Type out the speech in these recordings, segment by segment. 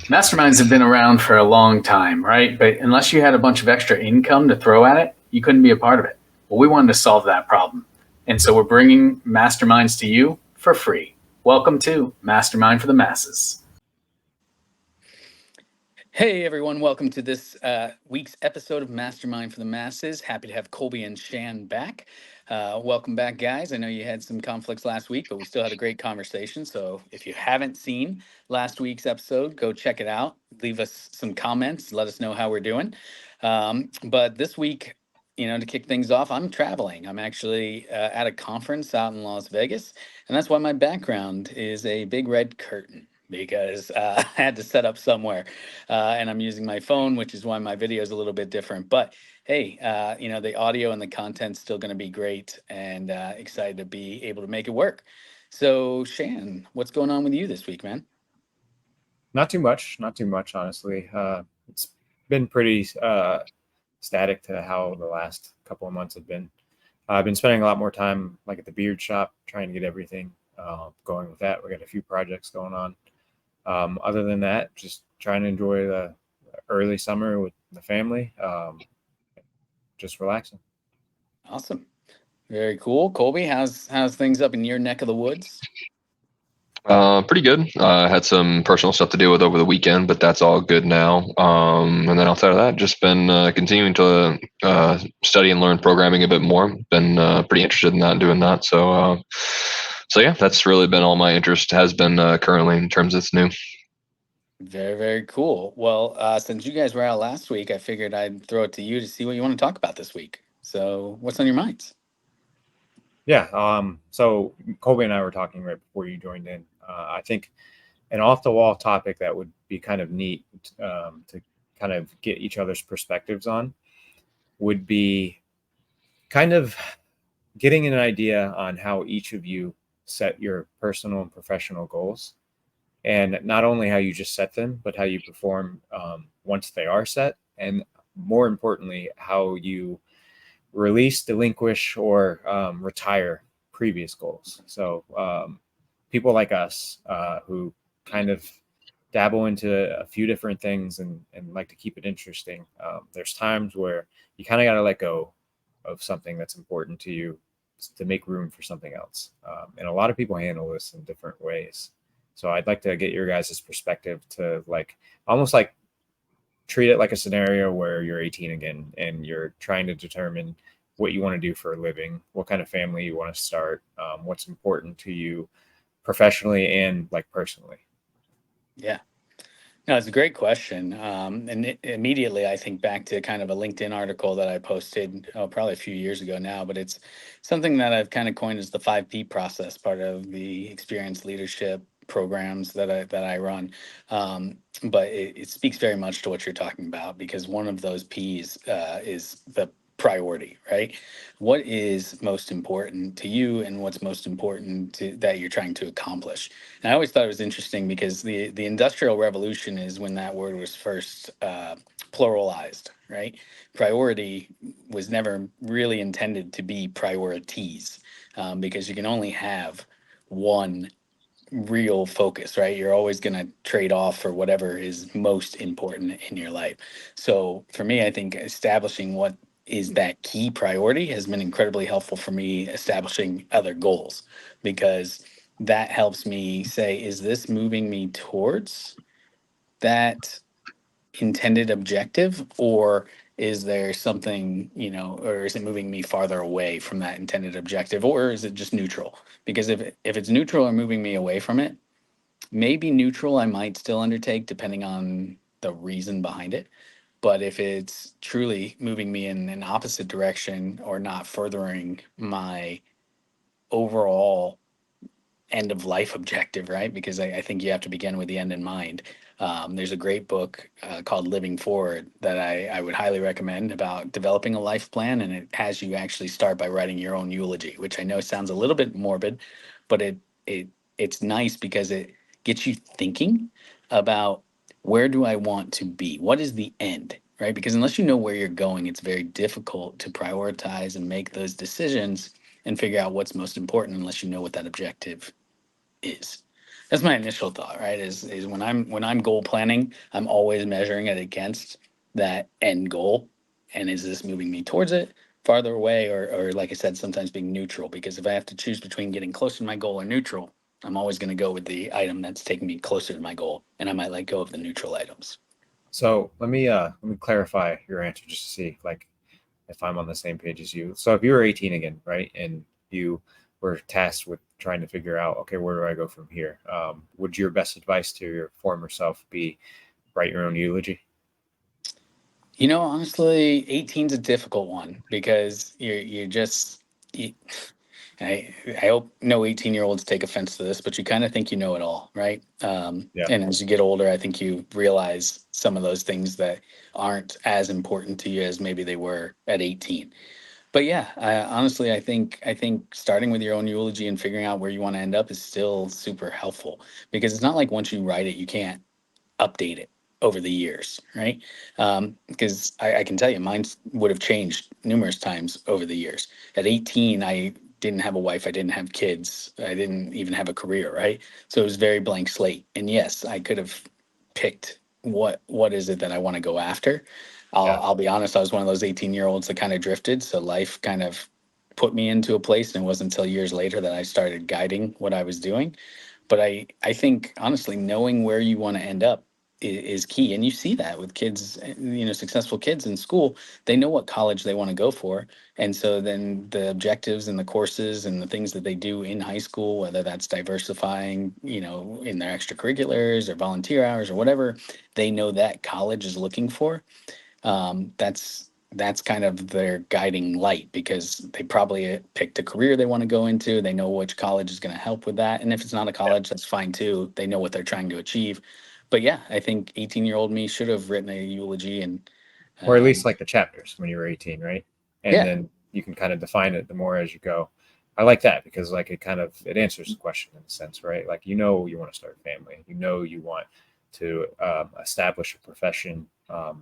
Masterminds have been around for a long time, right? But unless you had a bunch of extra income to throw at it, you couldn't be a part of it. Well, we wanted to solve that problem. And so we're bringing masterminds to you for free. Welcome to Mastermind for the Masses. Hey everyone, welcome to this week's episode of Mastermind for the Masses. Happy to have Colby and Shan back. Welcome back, guys. I know you had some conflicts last week, but we still had a great conversation. So if you haven't seen last week's episode, go check it out. Leave us some comments. Let us know how we're doing. But this week, to kick things off, I'm traveling. I'm actually at a conference out in Las Vegas, and that's why my background is a big red curtain because I had to set up somewhere and I'm using my phone, which is why my video is a little bit different. But hey, the audio and the content's still going to be great, and excited to be able to make it work. So, Shan, what's going on with you this week, man? Not too much, honestly. It's been pretty static to how the last couple of months have been. I've been spending a lot more time like at the beard shop, trying to get everything going with that. We got a few projects going on. Other than that, just trying to enjoy the early summer with the family, just relaxing. Awesome, very cool. Colby, how's things up in your neck of the woods? Pretty good. Had some personal stuff to deal with over the weekend, but that's all good now. And then outside of that, just been continuing to study and learn programming a bit more. Been pretty interested in that, doing that. So yeah, that's really been all my interest has been currently in terms of it's new. Very, very cool. Well, since you guys were out last week, I figured I'd throw it to you to see what you want to talk about this week. So, what's on your minds? Yeah. So Colby and I were talking right before you joined in. I think an off the wall topic that would be kind of neat to kind of get each other's perspectives on would be kind of getting an idea on how each of you set your personal and professional goals, and not only how you just set them, but how you perform once they are set, and more importantly, how you release, delinquish, or retire previous goals. So people like us who kind of dabble into a few different things and like to keep it interesting. There's times where you kind of got to let go of something that's important to you to make room for something else. And a lot of people handle this in different ways. So I'd like to get your guys' perspective to like almost like treat it like a scenario where you're 18 again and you're trying to determine what you want to do for a living, what kind of family you want to start, what's important to you professionally and like personally. Yeah. No, it's a great question. Immediately I think back to kind of a LinkedIn article that I posted, probably a few years ago now, but it's something that I've kind of coined as the 5P process, part of the experience leadership programs that I run. But it speaks very much to what you're talking about, because one of those P's is the priority, right? What is most important to you, and what's most important that you're trying to accomplish? And I always thought it was interesting because the Industrial Revolution is when that word was first pluralized, right? Priority was never really intended to be priorities, because you can only have one real focus, right? You're always going to trade off for whatever is most important in your life. So for me, I think establishing what is that key priority has been incredibly helpful for me establishing other goals, because that helps me say, is this moving me towards that intended objective, or is there something, or is it moving me farther away from that intended objective, or is it just neutral? Because if it's neutral or moving me away from it, maybe neutral I might still undertake depending on the reason behind it. But if it's truly moving me in an opposite direction or not furthering my overall end of life objective, right? Because I think you have to begin with the end in mind. There's a great book called Living Forward that I would highly recommend about developing a life plan. And it has you actually start by writing your own eulogy, which I know sounds a little bit morbid, but it's nice because it gets you thinking about, where do I want to be? What is the end, right? Because unless you know where you're going, it's very difficult to prioritize and make those decisions and figure out what's most important unless you know what that objective is. That's my initial thought, right? Is when I'm goal planning, I'm always measuring it against that end goal. And is this moving me towards it, farther away, or like I said, sometimes being neutral? Because if I have to choose between getting closer to my goal or neutral, I'm always going to go with the item that's taking me closer to my goal, and I might let go of the neutral items. So let me clarify your answer just to see like if I'm on the same page as you. So if you were 18 again, right, and you were tasked with trying to figure out, okay, where do I go from here? Would your best advice to your former self be write your own eulogy? Honestly, 18's a difficult one because you're just. I hope no 18-year-olds take offense to this, but you kind of think you know it all, right? Yeah. And as you get older, I think you realize some of those things that aren't as important to you as maybe they were at 18. But yeah, honestly, I think starting with your own eulogy and figuring out where you want to end up is still super helpful, because it's not like once you write it, you can't update it over the years, right? Because I can tell you, mine would have changed numerous times over the years. At 18, I didn't have a wife, I didn't have kids, I didn't even have a career, right? So it was very blank slate. And yes, I could have picked what is it that I want to go after. Yeah. I'll be honest, I was one of those 18-year-olds that kind of drifted. So life kind of put me into a place, and it wasn't until years later that I started guiding what I was doing. But I think honestly, knowing where you want to end up is key. And you see that with kids, successful kids in school, they know what college they want to go for. And so then the objectives and the courses and the things that they do in high school, whether that's diversifying, in their extracurriculars or volunteer hours or whatever, they know that college is looking for. That's kind of their guiding light, because they probably picked a career they want to go into. They know which college is going to help with that. And if it's not a college, that's fine too. They know what they're trying to achieve. But yeah, I think 18-year-old me should have written a eulogy, and Or at least like the chapters when you were 18, right? And yeah, then you can kind of define it the more as you go. I like that because like it answers the question in a sense, right? Like, you want to start a family, you want to establish a profession,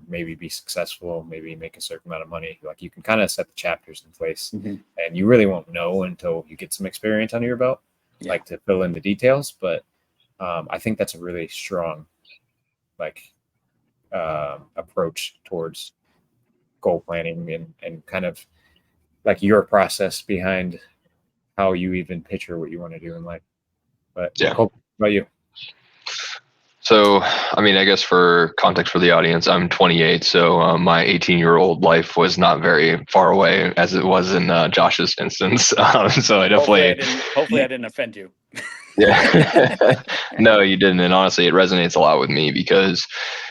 maybe be successful, maybe make a certain amount of money. Like, you can kind of set the chapters in place, and you really won't know until you get some experience under your belt, like to fill in the details. But I think that's a really strong like approach towards goal planning and kind of like your process behind how you even picture what you want to do in life. But Yeah. Colby, what about you? So, I mean, I guess for context for the audience, I'm 28. So my 18-year-old life was not very far away as it was in Josh's instance. So I definitely. Hopefully I didn't offend you. Yeah. No, you didn't. And honestly, it resonates a lot with me, because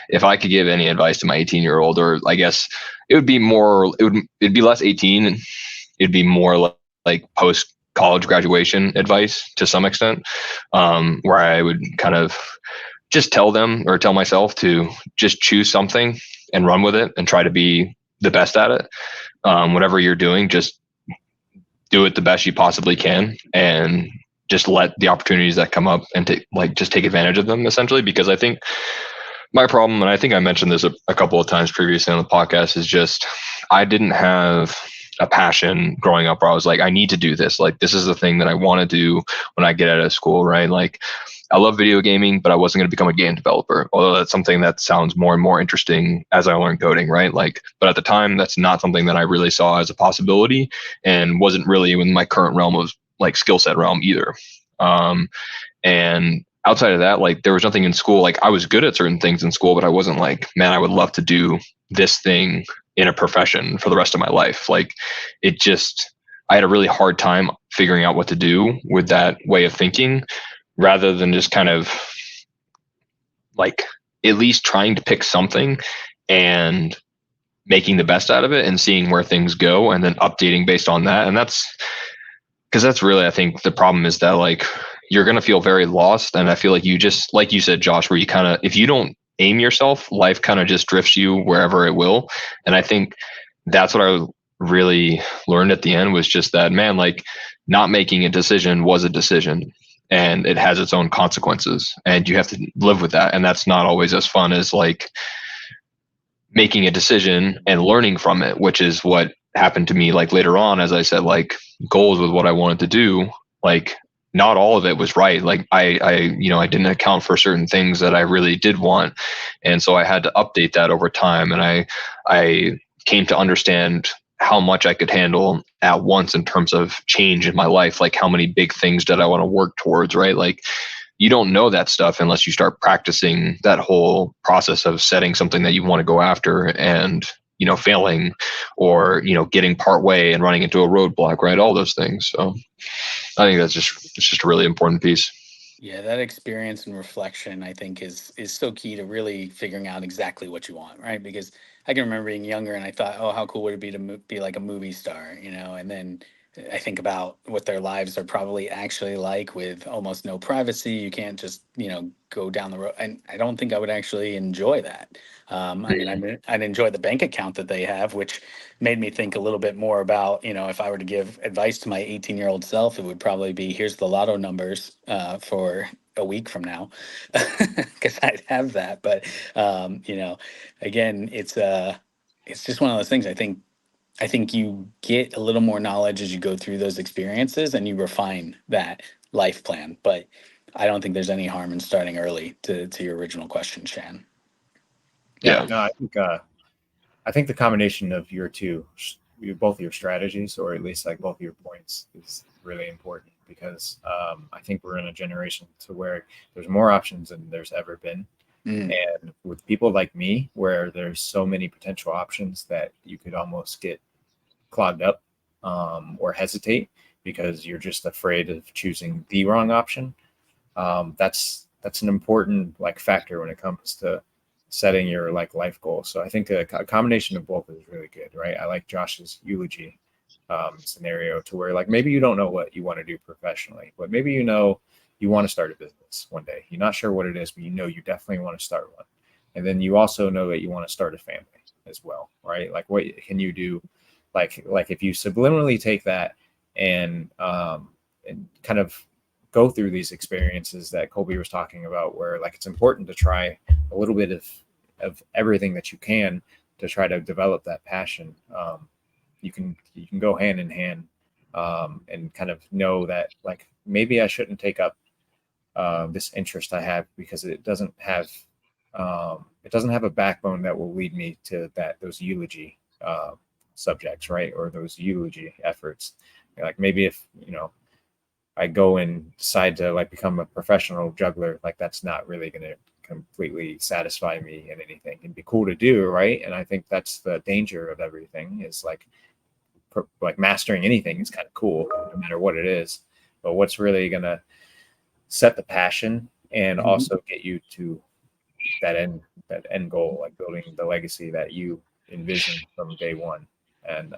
if I could give any advice to my 18-year-old, or I guess it'd be less 18. It'd be more like post college graduation advice to some extent, where I would kind of just tell them, or tell myself, to just choose something and run with it and try to be the best at it. Whatever you're doing, just do it the best you possibly can, and just let the opportunities that come up and just take advantage of them, essentially. Because I think my problem, and I think I mentioned this a couple of times previously on the podcast, is just I didn't have a passion growing up where I was like, I need to do this. Like, this is the thing that I want to do when I get out of school, right? Like, I love video gaming, but I wasn't going to become a game developer. Although that's something that sounds more and more interesting as I learn coding, right? Like, but at the time, that's not something that I really saw as a possibility, and wasn't really in my current realm of like skill set realm either. And outside of that, like, there was nothing in school. Like, I was good at certain things in school, but I wasn't like, man, I would love to do this thing in a profession for the rest of my life. Like, I had a really hard time figuring out what to do with that way of thinking, rather than just kind of like at least trying to pick something and making the best out of it and seeing where things go, and then updating based on that. And that's really, I think the problem is that like you're going to feel very lost. And I feel like you just, like you said, Josh, where you kind of, if you don't aim yourself, life kind of just drifts you wherever it will. And I think that's what I really learned at the end, was just that, man, like, not making a decision was a decision, and it has its own consequences, and you have to live with that. And that's not always as fun as like making a decision and learning from it, which is what happened to me. Like, later on, as I said, like, goals with what I wanted to do, like, not all of it was right. Like I didn't account for certain things that I really did want. And so I had to update that over time. And I came to understand how much I could handle at once in terms of change in my life. Like how many big things did I want to work towards, right? Like you don't know that stuff unless you start practicing that whole process of setting something that you want to go after and, failing or, getting part way and running into a roadblock, right? All those things. So I think it's just a really important piece. Yeah, that experience and reflection, I think, is so key to really figuring out exactly what you want, right? Because I can remember being younger and I thought, oh, how cool would it be to be like a movie star, And then I think about what their lives are probably actually like with almost no privacy. You can't just, go down the road. And I don't think I would actually enjoy that. I mean, I'd enjoy the bank account that they have, which made me think a little bit more about, if I were to give advice to my 18-year-old self, it would probably be, here's the lotto numbers for a week from now, because I'd have that. But, again, it's just one of those things. I think you get a little more knowledge as you go through those experiences and you refine that life plan. But I don't think there's any harm in starting early to your original question, Shan. Yeah, Yeah. no, I think the combination of both your strategies, or at least like both your points, is really important because I think we're in a generation to where there's more options than there's ever been. And with people like me, where there's so many potential options that you could almost get clogged up or hesitate because you're just afraid of choosing the wrong option. That's an important like factor when it comes to setting your like life goal. So I think a combination of both is really good, right? I like Josh's eulogy scenario to where like maybe you don't know what you want to do professionally, but maybe you want to start a business one day. You're not sure what it is, but you definitely want to start one. And then you also know that you want to start a family as well, right? Like what can you do? Like if you subliminally take that and kind of go through these experiences that Colby was talking about, where like it's important to try a little bit of everything that you can to try to develop that passion. You can go hand in hand and kind of know that like maybe I shouldn't take up this interest I have because it doesn't have a backbone that will lead me to those eulogy subjects, right? Or those eulogy efforts. Like maybe if I go and decide to like become a professional juggler, like that's not really going to completely satisfy me in anything. It'd be cool to do, right? And I think that's the danger of everything is like mastering anything is kind of cool, no matter what it is. But what's really going to set the passion and also get you to that end goal, like building the legacy that you envisioned from day one. And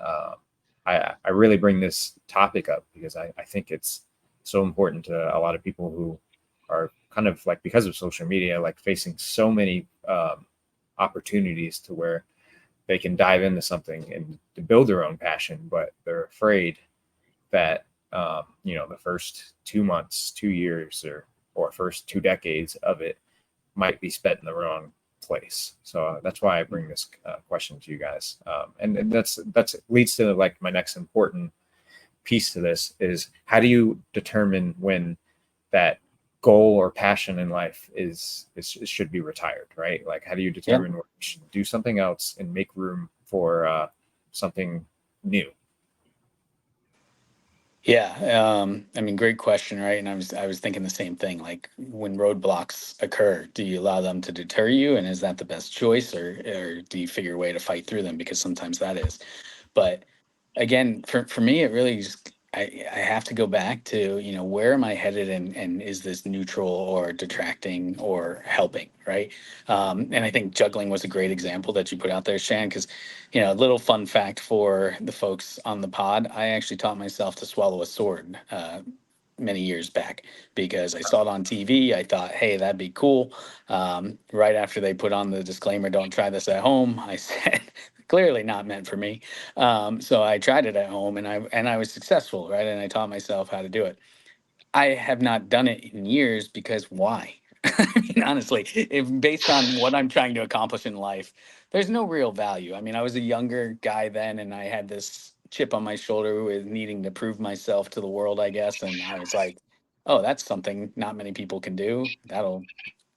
I really bring this topic up because I think it's so important to a lot of people who are kind of like, because of social media, like facing so many opportunities to where they can dive into something and to build their own passion, but they're afraid that the first 2 months, 2 years, or first 2 decades of it might be spent in the wrong place. So that's why I bring this question to you guys, and that's leads to like my next important piece to this is how do you determine when that goal or passion in life should be retired, right? Like how do you determine when you should do something else and make room for something new? Yeah, I mean, great question, right? And I was thinking the same thing. Like, when roadblocks occur, do you allow them to deter you, and is that the best choice, or do you figure a way to fight through them? Because sometimes that is. But again, for me, it really just I have to go back to where am I headed, and is this neutral or detracting or helping, right? And I think juggling was a great example that you put out there, Shan, because a little fun fact for the folks on the pod, I actually taught myself to swallow a sword many years back because I saw it on TV. I thought, hey, that'd be cool. Right after they put on the disclaimer, don't try this at home, I said, clearly not meant for me. So I tried it at home and I was successful, right? And I taught myself how to do it. I have not done it in years because why? I mean, honestly, if based on what I'm trying to accomplish in life, there's no real value. I mean, I was a younger guy then, and I had this chip on my shoulder with needing to prove myself to the world, I guess. And I was like, oh, that's something not many people can do. That'll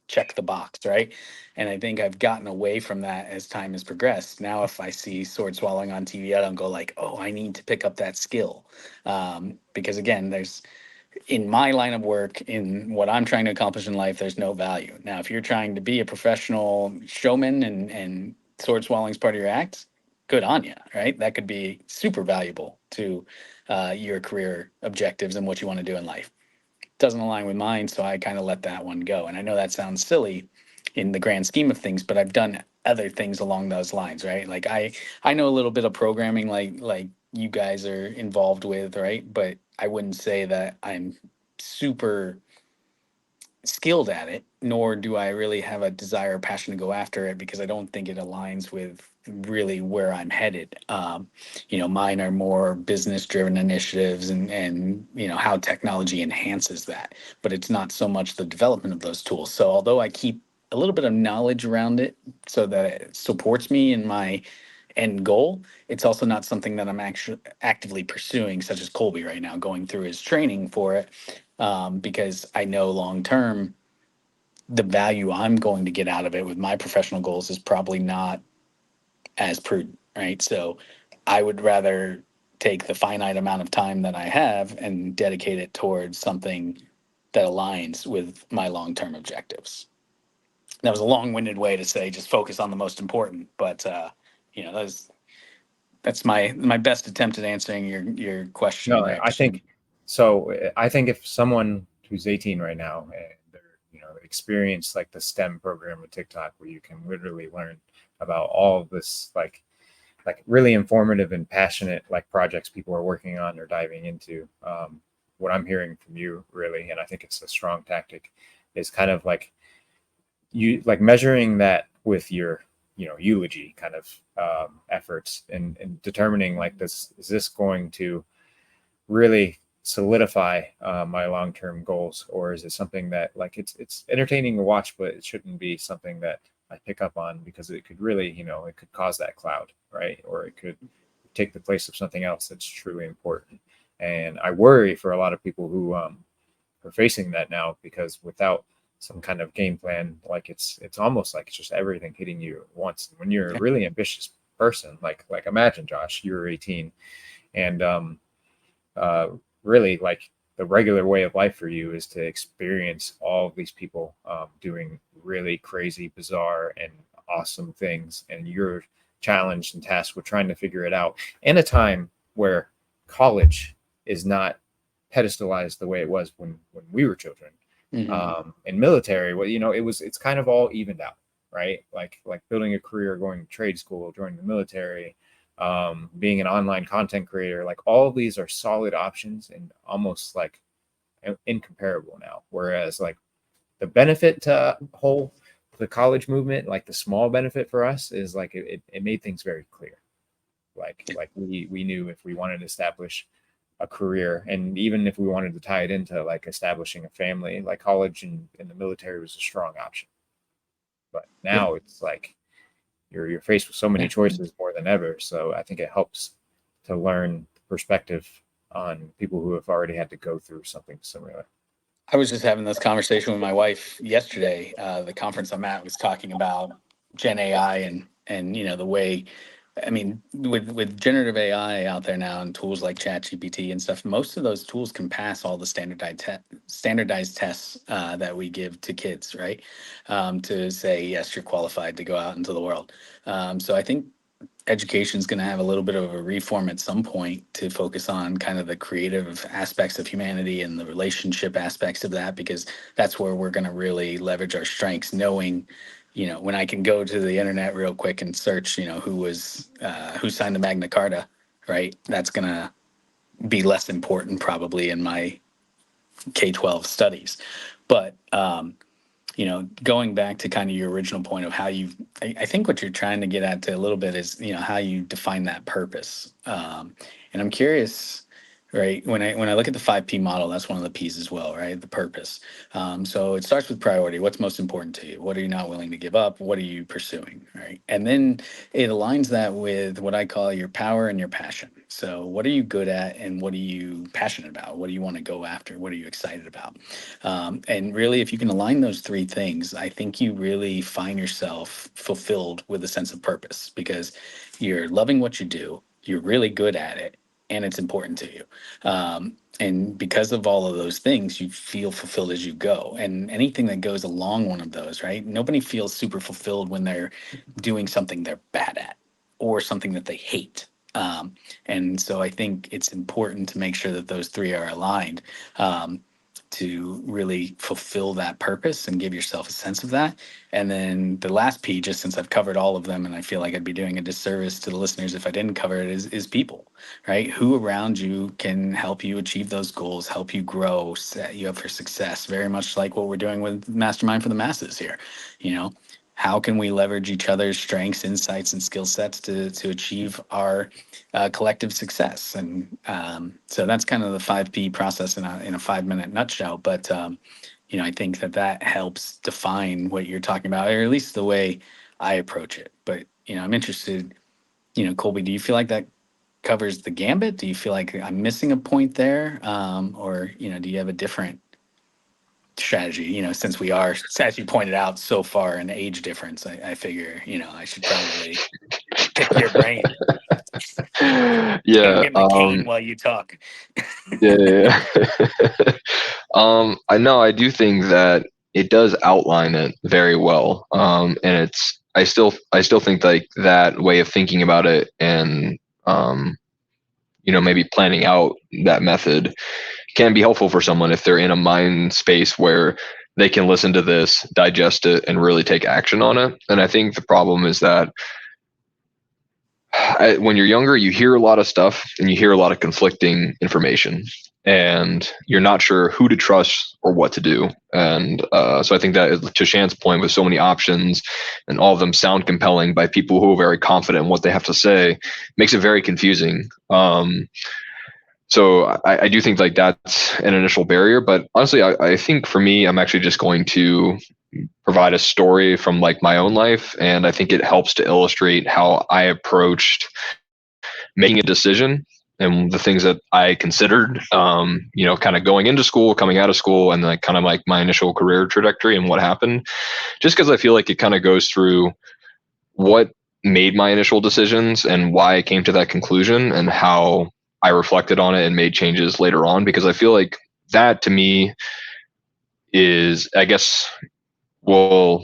check the box, right? And I think I've gotten away from that as time has progressed. Now, if I see sword swallowing on TV, I don't go like, oh, I need to pick up that skill. Because again, there's in my line of work, in what I'm trying to accomplish in life, there's no value. Now, if you're trying to be a professional showman and sword swallowing is part of your act, good on you, right? That could be super valuable to your career objectives and what you want to do in life. Doesn't align with mine, so I kind of let that one go. And I know that sounds silly in the grand scheme of things, but I've done other things along those lines, right? Like I know a little bit of programming like you guys are involved with, right? But I wouldn't say that I'm super skilled at it, nor do I really have a desire or passion to go after it because I don't think it aligns with really where I'm headed. Mine are more business driven initiatives and how technology enhances that, but it's not so much the development of those tools. So although I keep a little bit of knowledge around it so that it supports me in my end goal, it's also not something that I'm actually actively pursuing, such as Colby right now, going through his training for it, because I know long term the value I'm going to get out of it with my professional goals is probably not as prudent, right? So I would rather take the finite amount of time that I have and dedicate it towards something that aligns with my long term objectives. That was a long winded way to say just focus on the most important, but that's my best attempt at answering your question No, there. I think so. I think if someone who's 18 right now and they're, experience like the STEM program with TikTok, where you can literally learn about all of this, like really informative and passionate like projects people are working on or diving into. What I'm hearing from you really, and I think it's a strong tactic, is kind of like you like measuring that with your eulogy kind of efforts and determining like this is this going to really solidify my long-term goals, or is it something that like it's entertaining to watch, but it shouldn't be something that I pick up on because it could really it could cause that cloud, right? Or it could take the place of something else that's truly important. And I worry for a lot of people who are facing that now, because without some kind of game plan, like it's almost like it's just everything hitting you at once. When you're a really ambitious person, like imagine Josh, you were 18 and really like the regular way of life for you is to experience all of these people doing really crazy, bizarre, and awesome things, and you're challenged and tasked with trying to figure it out in a time where college is not pedestalized the way it was when we were children. In military, well, it's kind of all evened out, right? Like building a career, going to trade school, joining the military, being an online content creator, like all of these are solid options and almost like incomparable now. Whereas like the benefit to the college movement, like the small benefit for us is like it made things very clear. Like we knew if we wanted to establish a career, and even if we wanted to tie it into like establishing a family, like college and the military was a strong option. But now it's like you're faced with so many choices more than ever. So I think it helps to learn perspective on people who have already had to go through something similar. I was just having this conversation with my wife yesterday. The conference I'm at was talking about Gen AI and the way, I mean, with generative AI out there now and tools like ChatGPT and stuff, most of those tools can pass all the standardized tests that we give to kids, right? To say yes, you're qualified to go out into the world. So I think education is going to have a little bit of a reform at some point to focus on kind of the creative aspects of humanity and the relationship aspects of that, because that's where we're going to really leverage our strengths, knowing when I can go to the internet real quick and search who signed the Magna Carta, right? That's going to be less important probably in my K-12 studies. But going back to kind of your original point of how I think what you're trying to get at to a little bit is, how you define that purpose. And I'm curious, right? When I look at the 5P model, that's one of the P's as well, right? The purpose. So it starts with priority. What's most important to you? What are you not willing to give up? What are you pursuing, right? And then it aligns that with what I call your power and your passion. So what are you good at, and what are you passionate about? What do you want to go after? What are you excited about? And really, if you can align those three things, I think you really find yourself fulfilled with a sense of purpose, because you're loving what you do, you're really good at it, and it's important to you. And because of all of those things, you feel fulfilled as you go. And anything that goes along one of those, right? Nobody feels super fulfilled when they're doing something they're bad at or something that they hate. And so I think it's important to make sure that those three are aligned, to really fulfill that purpose and give yourself a sense of that. And then the last P, just since I've covered all of them, and I feel like I'd be doing a disservice to the listeners if I didn't cover it, is people, right? Who around you can help you achieve those goals, help you grow, set you up for success, very much like what we're doing with Mastermind for the Masses here. You know, how can we leverage each other's strengths, insights, and skill sets to achieve our collective success? And so that's kind of the 5P process in a 5-minute nutshell. But you know, I think that helps define what you're talking about, or at least the way I approach it. But you know, I'm interested. You know, Colby, do you feel like that covers the gambit? Do you feel like I'm missing a point there, or you know, do you have a different strategy? You know, since we are, as you pointed out, so far an age difference, I figure, you know, I should probably pick your brain. Yeah. Get my cane while you talk. Yeah. I know, I do think that it does outline it very well. And I still think like that way of thinking about it, and you know, maybe planning out that method can be helpful for someone if they're in a mind space where they can listen to this, digest it, and really take action on it. And I think the problem is that when you're younger, you hear a lot of stuff and you hear a lot of conflicting information, and you're not sure who to trust or what to do. And so I think that, to Shan's point, with so many options and all of them sound compelling by people who are very confident in what they have to say, makes it very confusing. So I do think like that's an initial barrier. But honestly, I think for me, I'm actually just going to provide a story from like my own life. And I think it helps to illustrate how I approached making a decision and the things that I considered, you know, kind of going into school, coming out of school, and like kind of like my initial career trajectory and what happened. Just because I feel like it kind of goes through what made my initial decisions and why I came to that conclusion, and how I reflected on it and made changes later on. Because I feel like that to me is, I guess, well,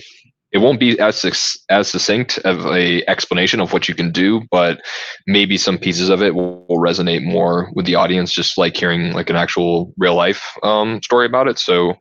it won't be as succinct of a explanation of what you can do, but maybe some pieces of it will resonate more with the audience, just like hearing like an actual real life story about it. So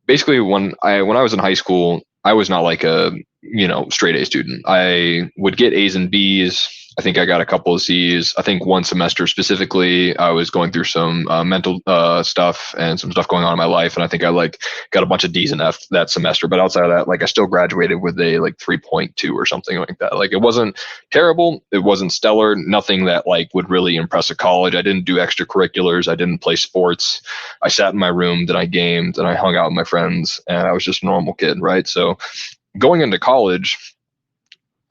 basically, when I was in high school, I was not like a, you know, straight A student. I would get A's and B's. I think I got a couple of C's. I think one semester specifically, I was going through some mental stuff and some stuff going on in my life, and I think I like got a bunch of D's and F that semester. But outside of that, like I still graduated with a like 3.2 or something like that. Like it wasn't terrible, it wasn't stellar, nothing that like would really impress a college. I didn't do extracurriculars, I didn't play sports. I sat in my room, then I gamed, and I hung out with my friends, and I was just a normal kid, right? So going into college,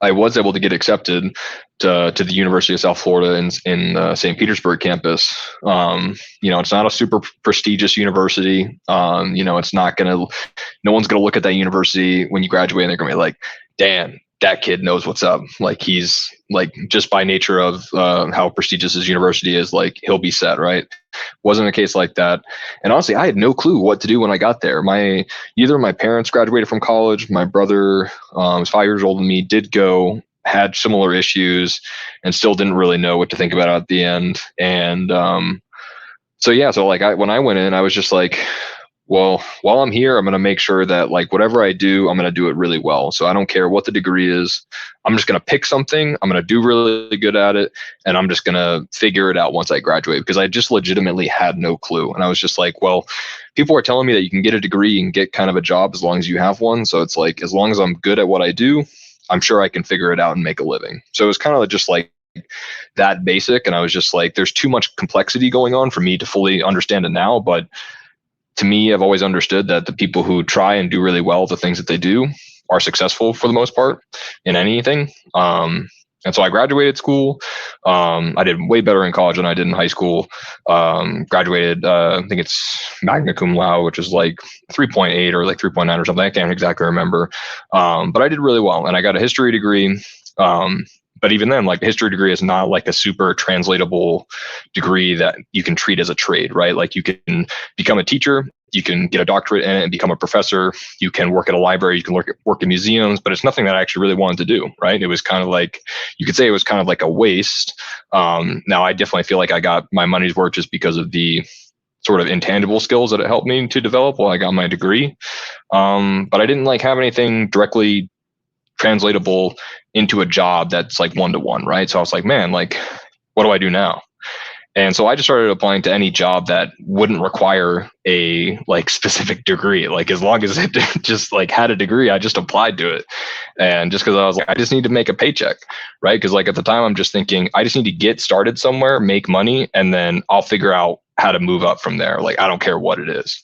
I was able to get accepted to the University of South Florida in St. Petersburg campus. You know, it's not a super prestigious university. You know, it's not gonna, no one's gonna look at that university when you graduate and they're gonna be like, damn, that kid knows what's up. Like he's like, just by nature of how prestigious his university is, like he'll be set, right? Wasn't a case like that. And honestly, I had no clue what to do when I got there. Either my parents graduated from college, my brother was 5 years older than me, did go, had similar issues, and still didn't really know what to think about at the end. And so yeah, so like when I went in, I was just like, well, while I'm here, I'm going to make sure that like whatever I do, I'm going to do it really well. So I don't care what the degree is. I'm just going to pick something. I'm going to do really good at it. And I'm just going to figure it out once I graduate, because I just legitimately had no clue. And I was just like, well, people are telling me that you can get a degree and get kind of a job as long as you have one. So it's like, as long as I'm good at what I do, I'm sure I can figure it out and make a living. So it was kind of just like that basic. And I was just like, there's too much complexity going on for me to fully understand it now. But to me, I've always understood that the people who try and do really well at the things that they do are successful for the most part in anything. And so I graduated school. I did way better in college than I did in high school. Graduated, I think it's magna cum laude, which is like 3.8 or like 3.9 or something. I can't exactly remember. But I did really well, and I got a history degree. But even then, like, a history degree is not like a super translatable degree that you can treat as a trade, right? Like, you can become a teacher, you can get a doctorate in it and become a professor. You can work at a library, you can work in museums, but it's nothing that I actually really wanted to do, right? It was kind of like, you could say it was kind of like a waste. Now, I definitely feel like I got my money's worth just because of the sort of intangible skills that it helped me to develop while I got my degree. But I didn't like have anything directly translatable into a job that's like one-to-one, right? So I was like, man, like, what do I do now? And so I just started applying to any job that wouldn't require a like specific degree. Like, as long as it just like had a degree, I just applied to it. And just because I was like, I just need to make a paycheck, right? Because like at the time I'm just thinking, I just need to get started somewhere, make money, and then I'll figure out how to move up from there. Like, I don't care what it is.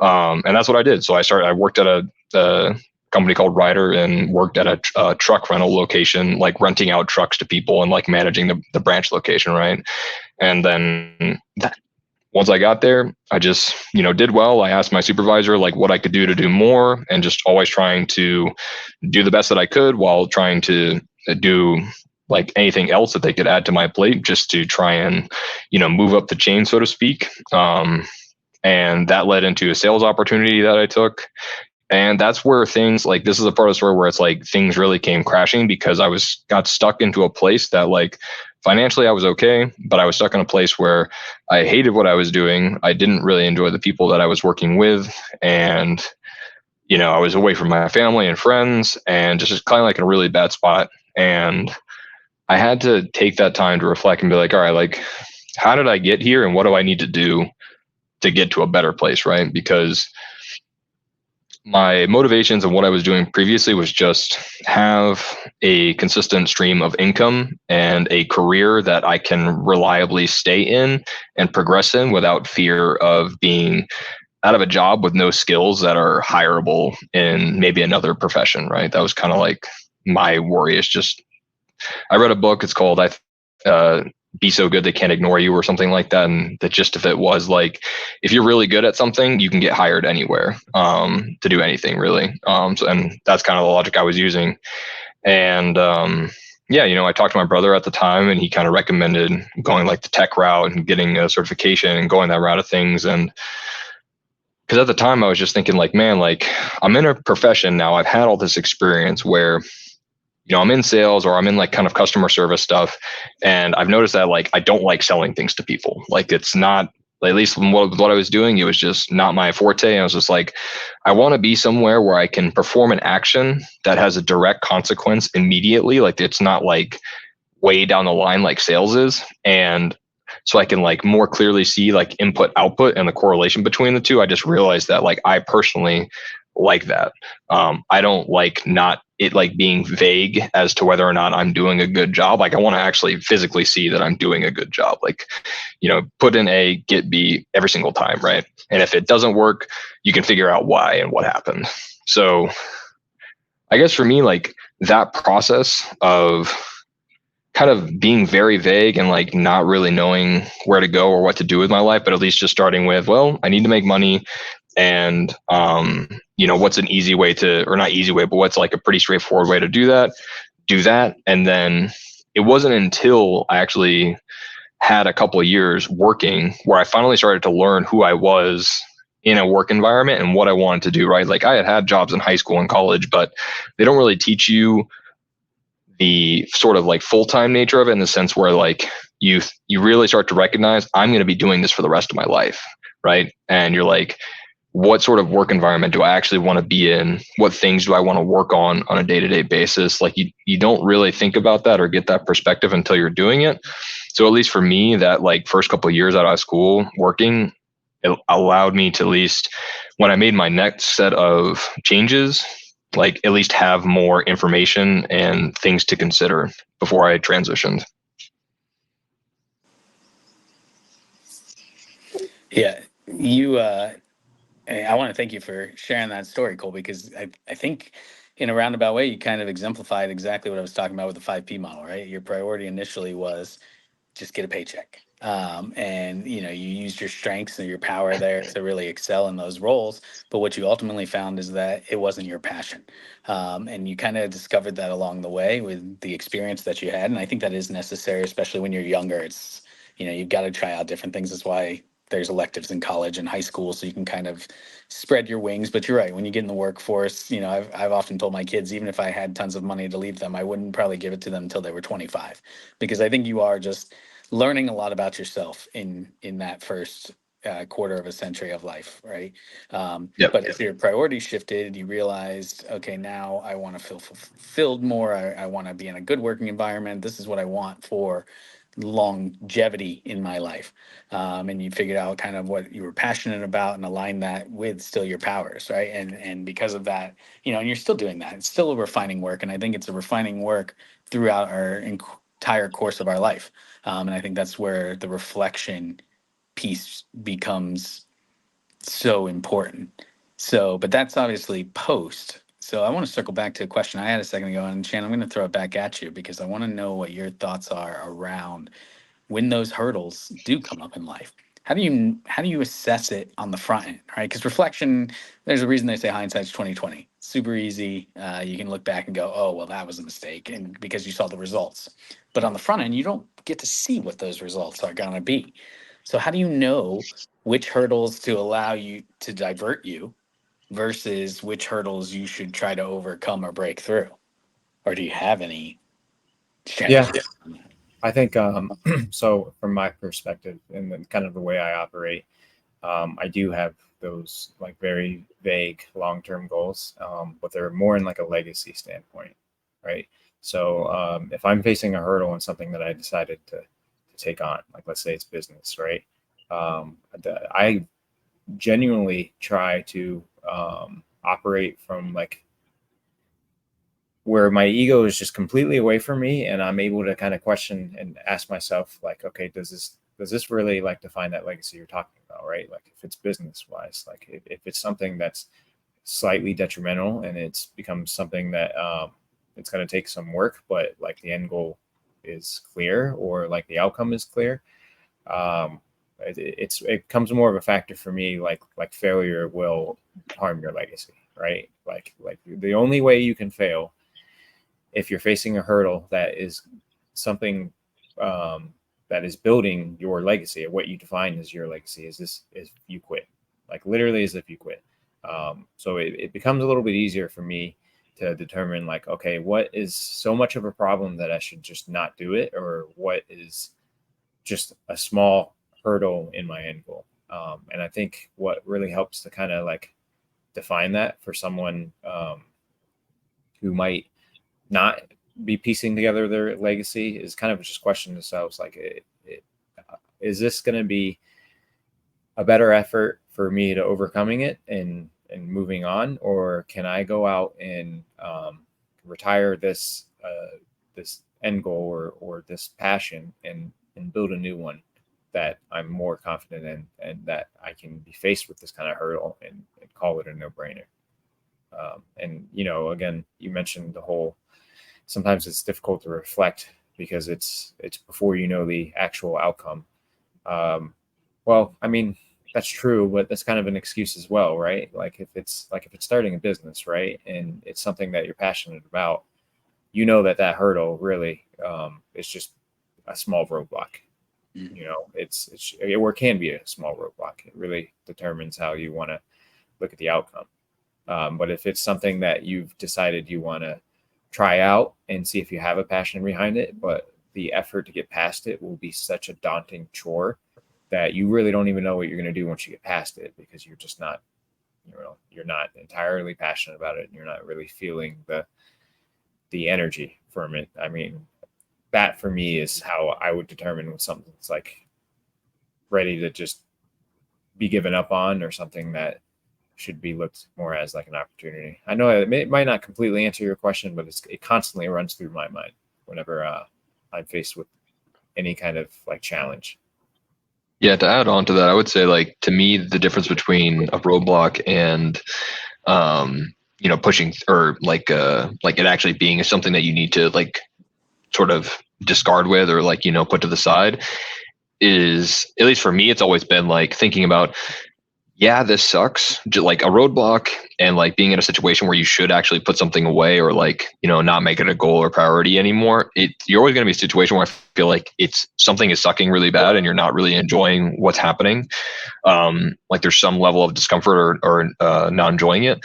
And that's what I did. So I worked at a company called Ryder and worked at a truck rental location, like renting out trucks to people and like managing the branch location, right? And then once I got there, I just, did well. I asked my supervisor like what I could do to do more, and just always trying to do the best that I could while trying to do like anything else that they could add to my plate, just to try and, move up the chain, so to speak. And that led into a sales opportunity that I took. And that's where things like, this is a part of the story where it's like things really came crashing, because I got stuck into a place that, like, financially I was okay, but I was stuck in a place where I hated what I was doing. I didn't really enjoy the people that I was working with. And, I was away from my family and friends, and just kind of like in a really bad spot. And I had to take that time to reflect and be like, all right, like, how did I get here, and what do I need to do to get to a better place, right? Because my motivations and what I was doing previously was just have a consistent stream of income and a career that I can reliably stay in and progress in without fear of being out of a job with no skills that are hireable in maybe another profession, right? That was kind of like my worry. Is just, I read a book, it's called Be So Good They Can't Ignore You, or something like that. And the gist of it was like, if you're really good at something, you can get hired anywhere, to do anything really. And that's kind of the logic I was using. And yeah, I talked to my brother at the time, and he kind of recommended going like the tech route and getting a certification and going that route of things. And because at the time I was just thinking like, man, like, I'm in a profession now, I've had all this experience where, I'm in sales, or I'm in like kind of customer service stuff. And I've noticed that like, I don't like selling things to people. Like, it's not, at least what I was doing, it was just not my forte. And I was just like, I want to be somewhere where I can perform an action that has a direct consequence immediately. Like, it's not like way down the line like sales is. And so I can like more clearly see like input output and the correlation between the two. I just realized that like, I personally like that. I don't like not it like being vague as to whether or not I'm doing a good job. Like, I want to actually physically see that I'm doing a good job. Like, put in A, get B every single time, right? And if it doesn't work, you can figure out why and what happened. So I guess for me, like, that process of kind of being very vague and like not really knowing where to go or what to do with my life, but at least just starting with, well, I need to make money. And, what's an easy way to, or not easy way, but what's like a pretty straightforward way to do that. And then it wasn't until I actually had a couple of years working where I finally started to learn who I was in a work environment and what I wanted to do, right? Like, I had jobs in high school and college, but they don't really teach you the sort of like full-time nature of it, in the sense where like you really start to recognize, I'm going to be doing this for the rest of my life, right? And you're like, what sort of work environment do I actually want to be in? What things do I want to work on a day-to-day basis? Like, you don't really think about that or get that perspective until you're doing it. So at least for me, that like first couple of years out of school working, it allowed me to, at least when I made my next set of changes, like at least have more information and things to consider before I transitioned. Yeah, I want to thank you for sharing that story, Colby, because I think in a roundabout way, you kind of exemplified exactly what I was talking about with the 5P model, right? Your priority initially was just get a paycheck. And you used your strengths and your power there to really excel in those roles. But what you ultimately found is that it wasn't your passion. And you kind of discovered that along the way with the experience that you had. And I think that is necessary, especially when you're younger. It's, you've got to try out different things. That's why there's electives in college and high school, so you can kind of spread your wings. But you're right, when you get in the workforce, I've often told my kids, even if I had tons of money to leave them, I wouldn't probably give it to them until they were 25, because I think you are just learning a lot about yourself in that first quarter of a century of life, right? Yep. But if your priorities shifted, you realized, okay, now I want to feel fulfilled more. I want to be in a good working environment. This is what I want for longevity in my life. And you figured out kind of what you were passionate about and align that with still your powers, right? And because of that, and you're still doing that. It's still a refining work, and I think it's a refining work throughout our entire course of our life. And I think that's where the reflection piece becomes so important. So, but that's obviously post. So I want to circle back to a question I had a second ago, and Shan, I'm going to throw it back at you because I want to know what your thoughts are around when those hurdles do come up in life. How do you assess it on the front end, right? Because reflection, there's a reason they say hindsight's 2020. Super easy. You can look back and go, oh, well, that was a mistake, and because you saw the results. But on the front end, you don't get to see what those results are going to be. So how do you know which hurdles to allow you to divert you versus which hurdles you should try to overcome or break through? Or do you have any strategy? Yeah. I think so. From my perspective and then kind of the way I operate, I do have those like very vague long-term goals, but they're more in like a legacy standpoint, right? So if I'm facing a hurdle in something that I decided to take on, like let's say it's business, right? I genuinely try to operate from like where my ego is just completely away from me, and I'm able to kind of question and ask myself, like, okay, does this really like define that legacy you're talking about, right? Like if it's business wise, like if it's something that's slightly detrimental and it's become something that it's going to take some work, but like the end goal is clear or like the outcome is clear. It comes more of a factor for me, like failure will harm your legacy, right? Like the only way you can fail if you're facing a hurdle that is something that is building your legacy, or what you define as your legacy, is you quit, like literally as if you quit. So it becomes a little bit easier for me to determine like, okay, what is so much of a problem that I should just not do it, or what is just a small hurdle in my end goal. And I think what really helps to kind of like define that for someone who might not be piecing together their legacy is kind of just question themselves, like, is this going to be a better effort for me to overcoming it and moving on, or can I go out and retire this end goal or this passion and build a new one that I'm more confident in, and that I can be faced with this kind of hurdle and call it a no-brainer. And again, you mentioned the whole, sometimes it's difficult to reflect because it's before you know the actual outcome. Well, I mean, that's true, but that's kind of an excuse as well, right? Like if it's starting a business, right, and it's something that you're passionate about, that hurdle really is just a small roadblock. It's or it can be a small roadblock. It really determines how you want to look at the outcome. But if it's something that you've decided you want to try out and see if you have a passion behind it, but the effort to get past it will be such a daunting chore that you really don't even know what you're going to do once you get past it, because you're just not, you're not entirely passionate about it, and you're not really feeling the energy from it. I mean, that for me is how I would determine when something's like ready to just be given up on, or something that should be looked more as like an opportunity. I know it might not completely answer your question, but it constantly runs through my mind whenever I'm faced with any kind of like challenge. Yeah, to add on to that, I would say, like, to me, the difference between a roadblock and pushing or like it actually being something that you need to like sort of discard with or like, put to the side is, at least for me, it's always been like thinking about, yeah, this sucks, just like a roadblock and like being in a situation where you should actually put something away or like, not make it a goal or priority anymore. You're always going to be a situation where I feel like it's something is sucking really bad and you're not really enjoying what's happening. Like there's some level of discomfort or not enjoying it.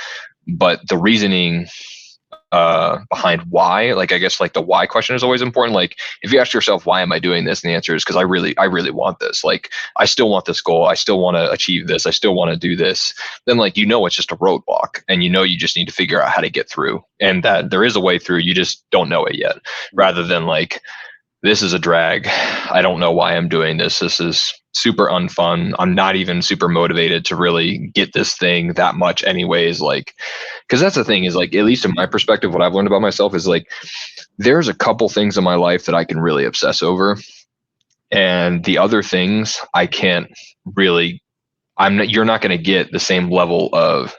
But the reasoning behind why, like I guess like the why question is always important. Like if you ask yourself, why am I doing this? And the answer is because I really want this. Like I still want this goal. I still want to achieve this. I still want to do this. Then like, it's just a roadblock and you just need to figure out how to get through, and that there is a way through. You just don't know it yet, rather than like, this is a drag. I don't know why I'm doing this. This is super unfun. I'm not even super motivated to really get this thing that much anyways. Like, because that's the thing is like, at least in my perspective, what I've learned about myself is like, there's a couple things in my life that I can really obsess over. And the other things I can't really, you're not going to get the same level of,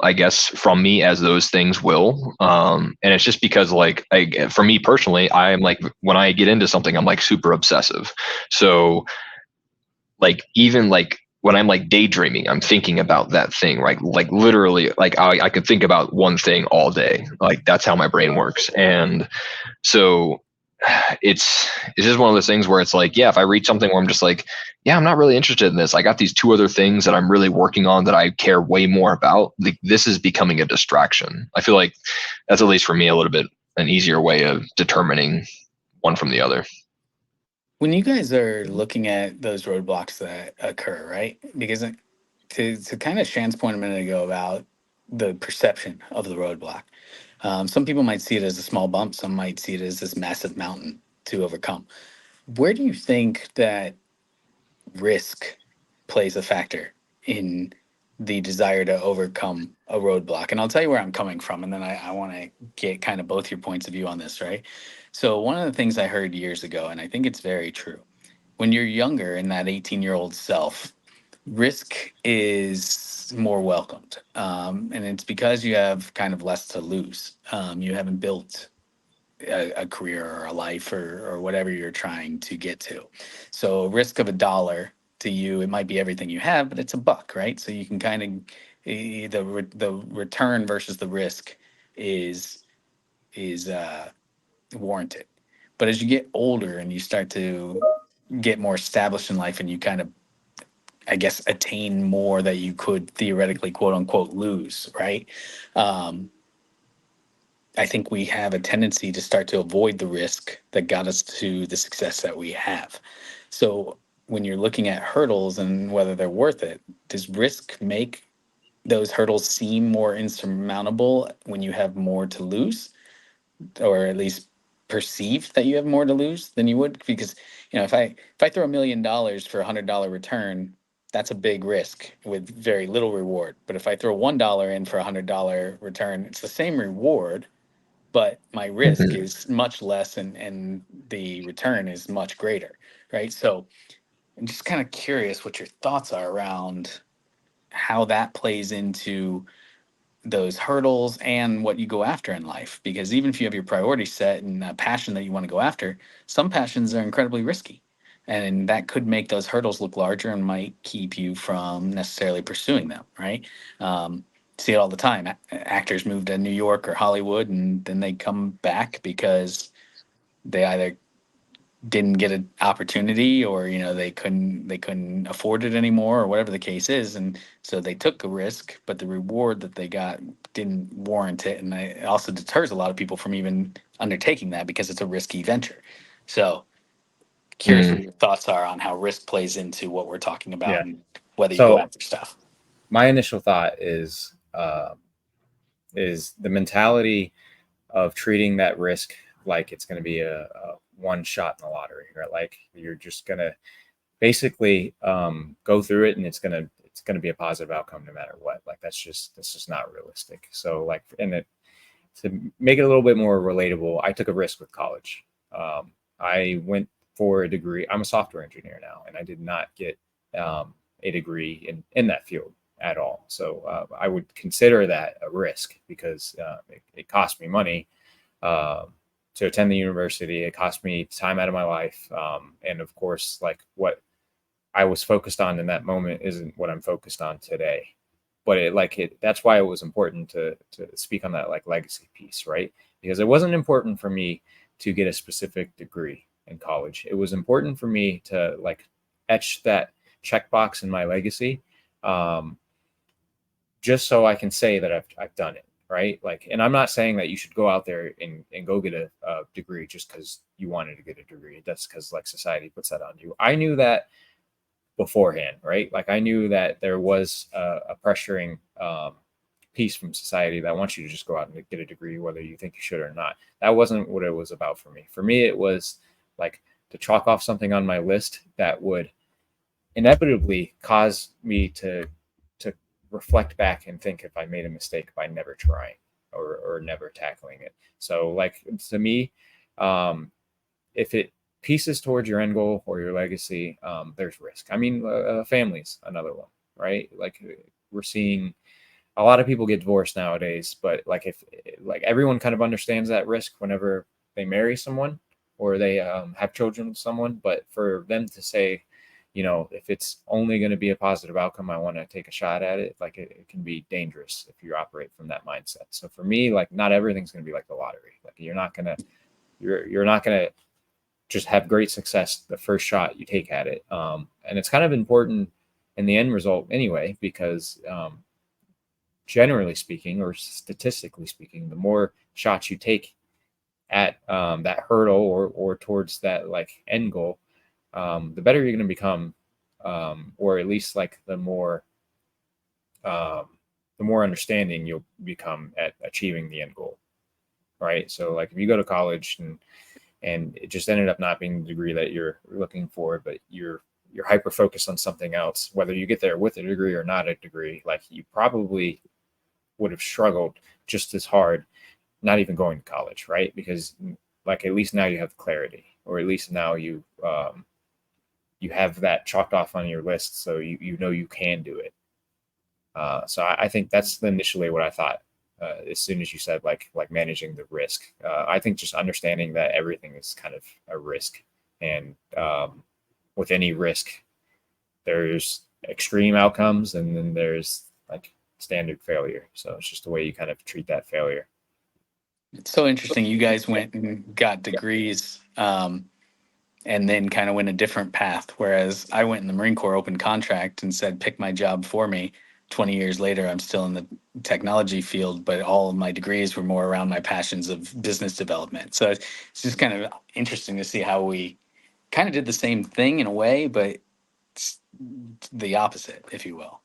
I guess, from me as those things will. And it's just because like, for me personally, I'm like, when I get into something, I'm like super obsessive. So like, even like when I'm like daydreaming, I'm thinking about that thing, right? Like literally, like I could think about one thing all day. Like that's how my brain works. And so it's just one of those things where it's like, yeah, if I read something where I'm just like, yeah, I'm not really interested in this. I got these two other things that I'm really working on that I care way more about. Like, this is becoming a distraction. I feel like that's, at least for me, a little bit an easier way of determining one from the other. When you guys are looking at those roadblocks that occur, right? Because to kind of Shan's point a minute ago about the perception of the roadblock, some people might see it as a small bump. Some might see it as this massive mountain to overcome. Where do you think that risk plays a factor in the desire to overcome a roadblock? And I'll tell you where I'm coming from, and then I want to get kind of both your points of view on this, right? So one of the things I heard years ago, and I think it's very true, when you're younger in that 18-year-old self, risk is more welcomed. And it's because you have kind of less to lose. You haven't built a career or a life or whatever you're trying to get to. So a risk of $1 to you, it might be everything you have, but it's $1, right? So you can kind of, the return versus the risk is warranted. But as you get older and you start to get more established in life and you kind of, I guess, attain more that you could theoretically, quote unquote, lose, right? I think we have a tendency to start to avoid the risk that got us to the success that we have. So when you're looking at hurdles and whether they're worth it, does risk make those hurdles seem more insurmountable when you have more to lose, or at least perceive that you have more to lose than you would? Because if I throw $1 million for $100 return, that's a big risk with very little reward. But if I throw $1 in for $100 return, it's the same reward, but my risk is much less and the return is much greater, right? So I'm just kind of curious what your thoughts are around how that plays into those hurdles and what you go after in life. Because even if you have your priorities set and a passion that you want to go after, some passions are incredibly risky. And that could make those hurdles look larger and might keep you from necessarily pursuing them, right? See it all the time. Actors move to New York or Hollywood and then they come back because they either didn't get an opportunity or they couldn't afford it anymore or whatever the case is, and so they took a risk, but the reward that they got didn't warrant it, and it also deters a lot of people from even undertaking that because it's a risky venture. So curious what your thoughts are on how risk plays into what we're talking about. Yeah. And whether you So go after stuff. my initial thought is the mentality of treating that risk like it's going to be a one shot in the lottery, right? Like you're just going to basically go through it and it's going to be a positive outcome no matter what. Like that's just not realistic. So like, to make it a little bit more relatable, I took a risk with college. I went for a degree. I'm a software engineer now, and I did not get a degree in that field at all. So I would consider that a risk because it cost me money to attend the university. It cost me time out of my life. And of course, like what I was focused on in that moment isn't what I'm focused on today. But that's why it was important to speak on that like legacy piece, right? Because it wasn't important for me to get a specific degree in college. It was important for me to like etch that checkbox in my legacy, just so I can say that I've done it, right? Like, and I'm not saying that you should go out there and go get a degree just because you wanted to get a degree. That's because like society puts that on you. I knew that beforehand, right? Like I knew that there was a pressuring piece from society that wants you to just go out and get a degree, whether you think you should or not. That wasn't what it was about for me. For me, it was like to chalk off something on my list that would inevitably cause me to reflect back and think if I made a mistake by never trying or never tackling it. So like to me, if it pieces towards your end goal or your legacy, there's risk. I mean, family's another one, right? Like we're seeing a lot of people get divorced nowadays, but like if like everyone kind of understands that risk whenever they marry someone or they have children with someone, but for them to say, you know, if it's only going to be a positive outcome, I want to take a shot at it. Like it can be dangerous if you operate from that mindset. So for me, like not everything's going to be like the lottery. Like you're not going to just have great success the first shot you take at it. And it's kind of important in the end result anyway, because generally speaking, or statistically speaking, the more shots you take at that hurdle or towards that like end goal, the better you're going to become, or at least like the more understanding you'll become at achieving the end goal, right? So like if you go to college and it just ended up not being the degree that you're looking for, but you're hyper focused on something else, whether you get there with a degree or not a degree, like you probably would have struggled just as hard not even going to college, right? Because like at least now you have clarity, or at least now you have that chalked off on your list, so you know you can do it. So I think that's initially what I thought as soon as you said like managing the risk. I think just understanding that everything is kind of a risk, and with any risk, there's extreme outcomes, and then there's like standard failure. So it's just the way you kind of treat that failure. It's so interesting. You guys went and got degrees, and then kind of went a different path. Whereas I went in the Marine Corps open contract and said, pick my job for me. 20 years later, I'm still in the technology field, but all of my degrees were more around my passions of business development. So it's just kind of interesting to see how we kind of did the same thing in a way, but it's the opposite, if you will.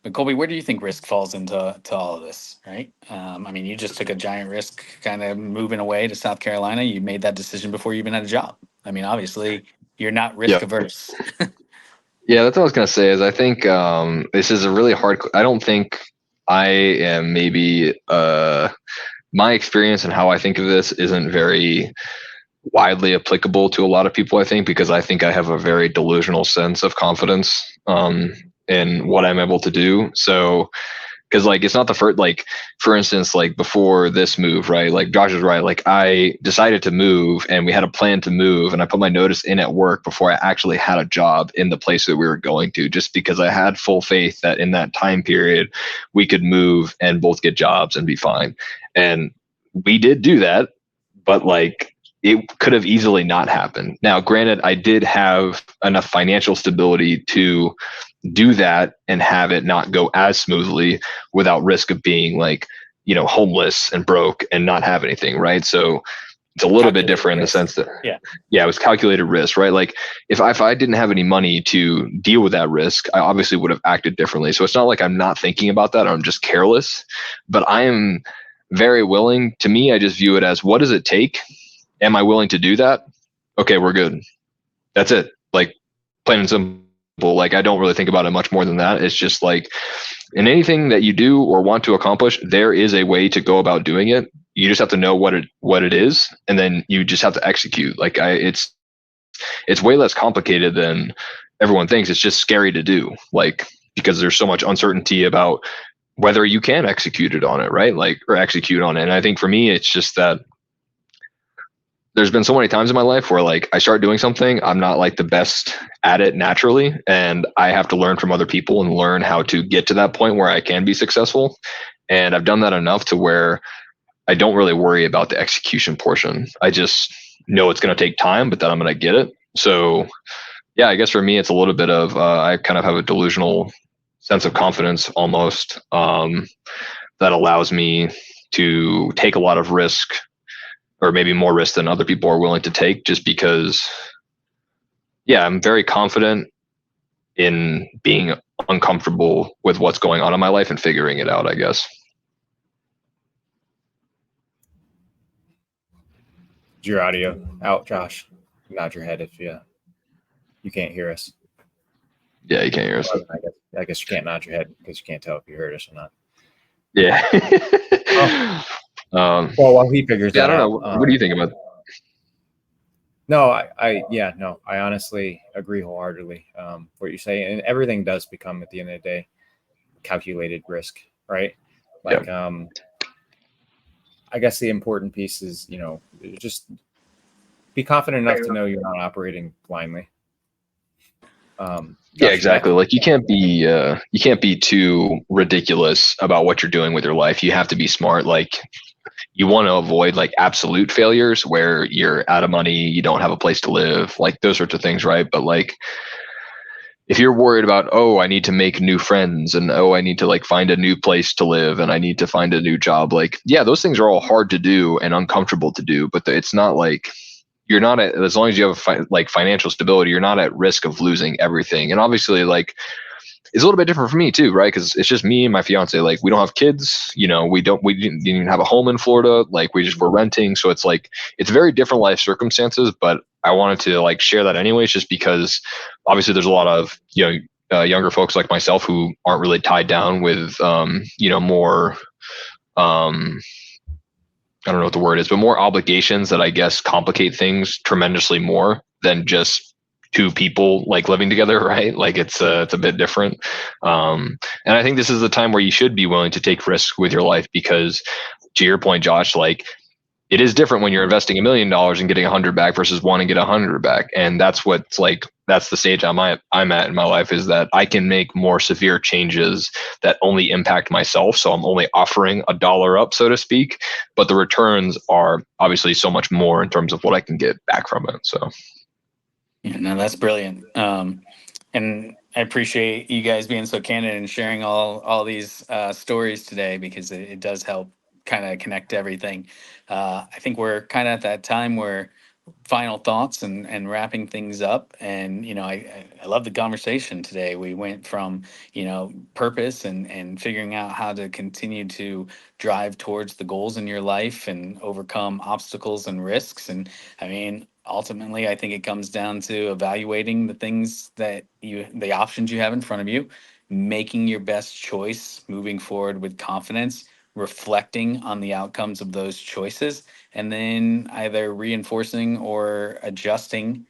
But Colby, where do you think risk falls into all of this, right? I mean, you just took a giant risk kind of moving away to South Carolina. You made that decision before you even had a job. I mean, obviously, you're not risk averse. Yeah, that's what I was going to say is I think this is a really hard – I don't think I am maybe my experience and how I think of this isn't very widely applicable to a lot of people, I think, because I think I have a very delusional sense of confidence in what I'm able to do. So – because like it's not the first, like for instance, like before this move, right? Like Josh is right. Like I decided to move and we had a plan to move, and I put my notice in at work before I actually had a job in the place that we were going to, just because I had full faith that in that time period we could move and both get jobs and be fine. And we did do that, but like it could have easily not happened. Now, granted, I did have enough financial stability to do that and have it not go as smoothly without risk of being like, you know, homeless and broke and not have anything, right? So it's a little bit different in the sense that, it was calculated risk, right? Like if I didn't have any money to deal with that risk, I obviously would have acted differently. So it's not like I'm not thinking about that or I'm just careless, but I am very willing. To me, I just view it as, what does it take? Am I willing to do that? Okay, we're good. That's it. Like plain and simple. Like I don't really think about it much more than that. It's just like in anything that you do or want to accomplish, there is a way to go about doing it. You just have to know what it is, and then you just have to execute. Like it's way less complicated than everyone thinks. It's just scary to do. Like because there's so much uncertainty about whether you can execute it on it, right? Like, or execute on it. And I think for me, it's just that there's been so many times in my life where like I start doing something, I'm not like the best at it naturally, and I have to learn from other people and learn how to get to that point where I can be successful. And I've done that enough to where I don't really worry about the execution portion. I just know it's going to take time, but then I'm going to get it. So yeah, I guess for me, it's a little bit of, I kind of have a delusional sense of confidence almost, that allows me to take a lot of risk, or maybe more risk than other people are willing to take, just because, yeah, I'm very confident in being uncomfortable with what's going on in my life and figuring it out, I guess. Is your audio out, Josh? Nod your head if you can't hear us. Yeah, you can't hear us. I guess you can't nod your head because you can't tell if you heard us or not. Yeah. Well, while he figures yeah, that I don't out, know. What do you think about? No, I honestly agree wholeheartedly. What you say, and everything does become at the end of the day calculated risk, right? Like, I guess the important piece is, just be confident enough to know you're not operating blindly. Yeah, exactly. Like you can't be too ridiculous about what you're doing with your life. You have to be smart. Like, you want to avoid like absolute failures where you're out of money, you don't have a place to live, like those sorts of things, right? But like, if you're worried about, oh, I need to make new friends, and oh, I need to like find a new place to live, and I need to find a new job, like, yeah, those things are all hard to do and uncomfortable to do, but it's not like you're not at, as long as you have like financial stability, you're not at risk of losing everything. And obviously, like, it's a little bit different for me too, right? Because it's just me and my fiance. Like, we don't have kids, we didn't even have a home in Florida. Like, were renting, so it's like it's very different life circumstances. But I wanted to like share that anyways, just because obviously there's a lot of younger folks like myself who aren't really tied down with more I don't know what the word is, but more obligations that I guess complicate things tremendously more than just two people like living together, right? Like it's a bit different. And I think this is the time where you should be willing to take risks with your life, because to your point, Josh, like, it is different when you're investing $1 million and getting 100 back versus wanting to get 100 back. And that's the stage I'm at in my life, is that I can make more severe changes that only impact myself. So I'm only offering $1 up, so to speak, but the returns are obviously so much more in terms of what I can get back from it. So. Yeah, no, that's brilliant. And I appreciate you guys being so candid and sharing all these stories today, because it does help kind of connect everything. I think we're kind of at that time where final thoughts and wrapping things up. And, I love the conversation today. We went from, purpose and figuring out how to continue to drive towards the goals in your life and overcome obstacles and risks. And I mean, ultimately, I think it comes down to evaluating the things the options you have in front of you, making your best choice, moving forward with confidence, reflecting on the outcomes of those choices, and then either reinforcing or adjusting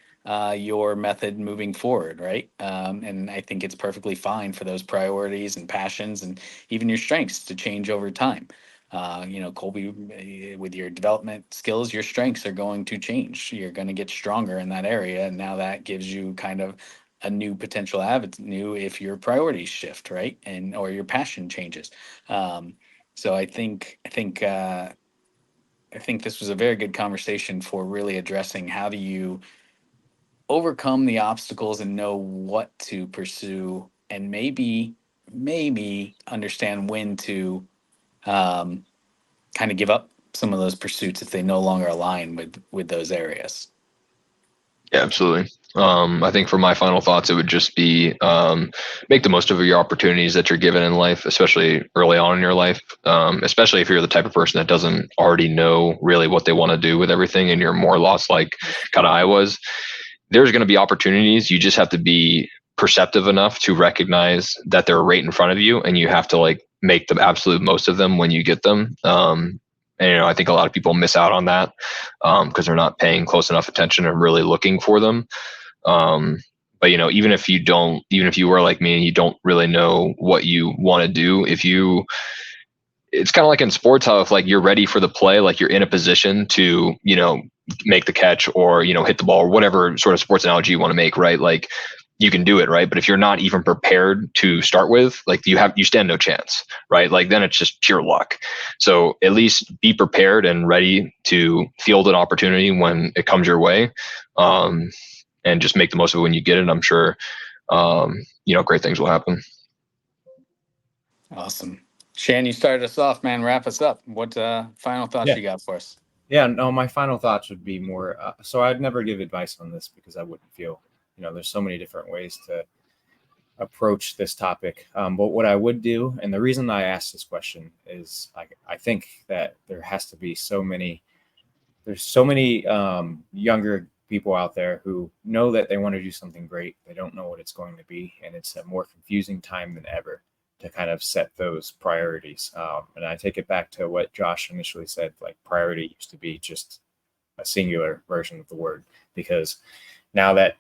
your method moving forward, right? And I think it's perfectly fine for those priorities and passions and even your strengths to change over time. Colby, with your development skills, your strengths are going to change. You're going to get stronger in that area. And now that gives you kind of a new potential avenue if your priorities shift, right? Or your passion changes. So I think this was a very good conversation for really addressing how do you overcome the obstacles and know what to pursue, and maybe understand when to kind of give up some of those pursuits if they no longer align with those areas. Yeah, absolutely. I think for my final thoughts, it would just be make the most of your opportunities that you're given in life, especially early on in your life, especially if you're the type of person that doesn't already know really what they want to do with everything and you're more lost like kind of I was. There's going to be opportunities. You just have to be perceptive enough to recognize that they're right in front of you, and you have to like make the absolute most of them when you get them. And I think a lot of people miss out on that because they're not paying close enough attention and really looking for them. But even if you were like me and you don't really know what you want to do, it's kind of like in sports, how if like you're ready for the play, like you're in a position to, make the catch or, hit the ball or whatever sort of sports analogy you want to make, right? Like you can do it, right? But if you're not even prepared to start with, like you stand no chance, right? Like then it's just pure luck. So at least be prepared and ready to field an opportunity when it comes your way. And just make the most of it when you get it. I'm sure, great things will happen. Awesome. Shan, you started us off, man. Wrap us up. What final thoughts you got for us? Yeah, no, my final thoughts would be more, so I'd never give advice on this because I wouldn't feel, there's so many different ways to approach this topic. But what I would do, and the reason I asked this question is I think that there's so many younger people out there who know that they want to do something great. They don't know what it's going to be. And it's a more confusing time than ever to kind of set those priorities. And I take it back to what Josh initially said, like priority used to be just a singular version of the word, because now that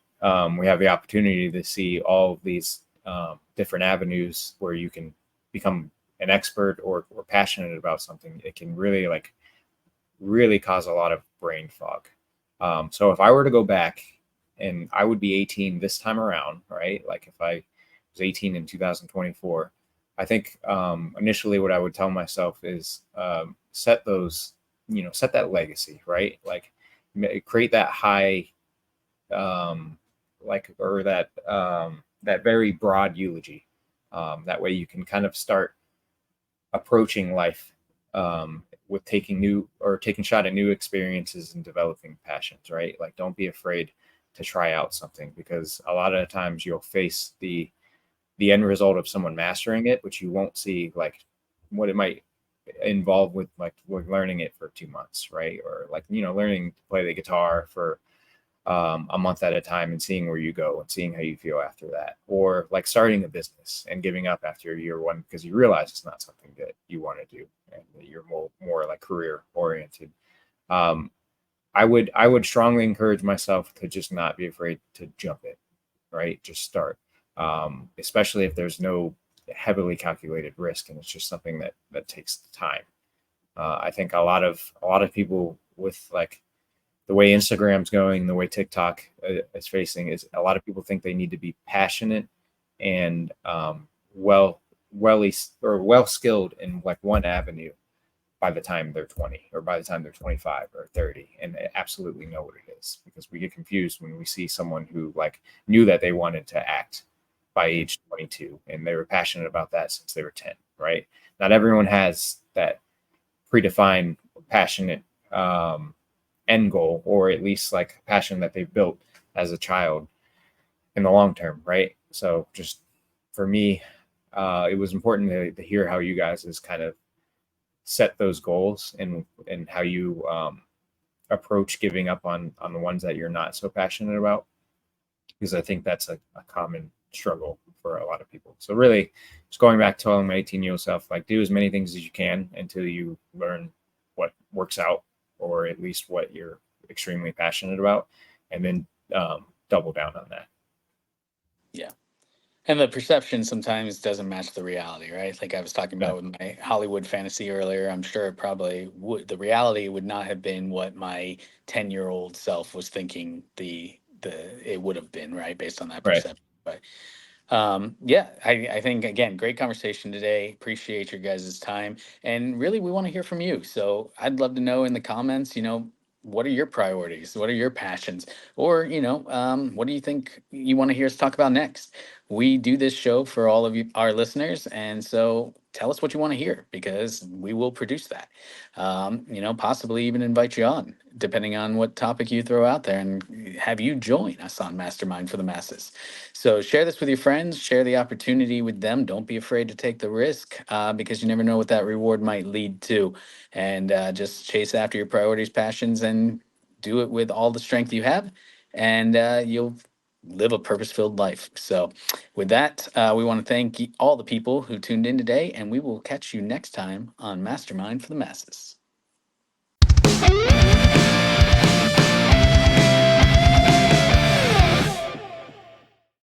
we have the opportunity to see all of these different avenues where you can become an expert or passionate about something, it can really cause a lot of brain fog. So if I were to go back and I would be 18 this time around, right? Like if I was 18 in 2024, I think initially what I would tell myself is set that legacy, right? Like create that high, that very broad eulogy. That way you can kind of start approaching life with taking shot at new experiences and developing passions, right? Like don't be afraid to try out something, because a lot of the times you'll face the end result of someone mastering it, which you won't see like what it might involve with like learning it for 2 months, right? Or like, learning to play the guitar for a month at a time and seeing where you go and seeing how you feel after that. Or like starting a business and giving up after year one because you realize it's not something that you want to do and that you're more like career oriented. I would strongly encourage myself to just not be afraid to jump it, right? Just start. Especially if there's no heavily calculated risk and it's just something that takes time. I think a lot of people with like the way Instagram's going, the way TikTok is facing, is a lot of people think they need to be passionate and well skilled in like one avenue by the time they're 20 or by the time they're 25 or 30, and they absolutely know what it is, because we get confused when we see someone who like knew that they wanted to act by age 22 and they were passionate about that since they were 10, right? Not everyone has that predefined passionate end goal, or at least like passion that they've built as a child in the long term, right? So just for me, it was important to hear how you guys is kind of set those goals and how you approach giving up on the ones that you're not so passionate about, because I think that's a common struggle for a lot of people. So really just going back to telling my 18-year-old self, like do as many things as you can until you learn what works out, or at least what you're extremely passionate about, and then double down on that. Yeah. And the perception sometimes doesn't match the reality, right? Like I was talking about with my Hollywood fantasy earlier, I'm sure it probably would, the reality would not have been what my 10-year-old self was thinking it would have been, right? Based on that perception. Right. But I think, again, great conversation today. Appreciate your guys' time. And really, we want to hear from you. So I'd love to know in the comments, what are your priorities? What are your passions? Or, what do you think you want to hear us talk about next? We do this show for all of you, our listeners. And so tell us what you want to hear, because we will produce that. Possibly even invite you on, depending on what topic you throw out there, and have you join us on Mastermind for the Masses. So share this with your friends, share the opportunity with them. Don't be afraid to take the risk, because you never know what that reward might lead to. And just chase after your priorities, passions, and do it with all the strength you have, and you'll live a purpose-filled life. So with that, we want to thank all the people who tuned in today, and we will catch you next time on Mastermind for the Masses.